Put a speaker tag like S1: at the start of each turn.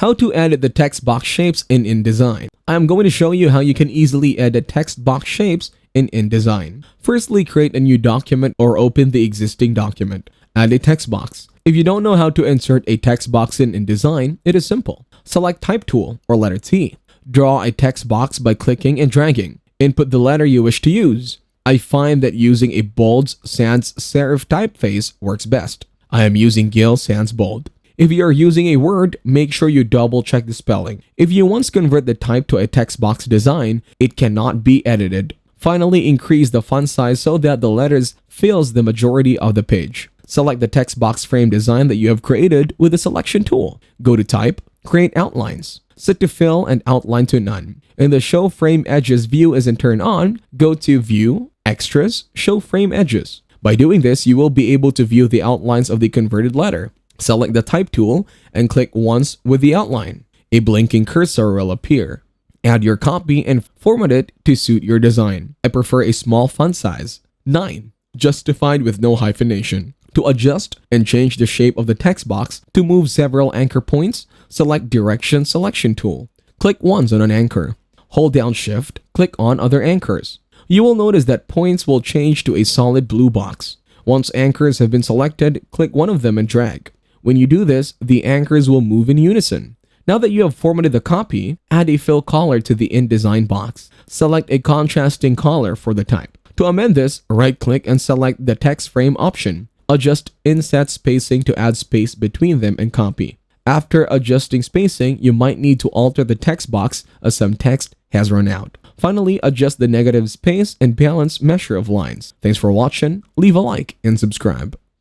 S1: How to edit the text box shapes in InDesign. I am going to show you how you can easily edit text box shapes in InDesign. Firstly, create a new document or open the existing document. Add a text box. If you don't know how to insert a text box in InDesign, it is simple. Select Type tool or letter T. Draw a text box by clicking and dragging. Input the letter you wish to use. I find that using a bold sans serif typeface works best. I am using Gill Sans Bold. If you are using a word, make sure you double check the spelling. If you once convert the type to a text box design, it cannot be edited. Finally, increase the font size so that the letters fills the majority of the page. Select the text box frame design that you have created with the selection tool. Go to Type, Create Outlines. Set to Fill and Outline to None. In the Show Frame Edges view isn't turned on, go to View, Extras, Show Frame Edges. By doing this, you will be able to view the outlines of the converted letter. Select the Type tool and click once with the outline. A blinking cursor will appear. Add your copy and format it to suit your design. I prefer a small font size, 9, justified with no hyphenation. To adjust and change the shape of the text box, to move several anchor points, select Direction Selection tool. Click once on an anchor. Hold down Shift, click on Other Anchors. You will notice that points will change to a solid blue box. Once anchors have been selected, click one of them and drag. When you do this, the anchors will move in unison. Now that you have formatted the copy, add a fill color to the InDesign box. Select a contrasting color for the type. To amend this, right-click and select the text frame option. Adjust inset spacing to add space between them and copy. After adjusting spacing, you might need to alter the text box as some text has run out. Finally, adjust the negative space and balance measure of lines. Thanks for watching, leave a like and subscribe.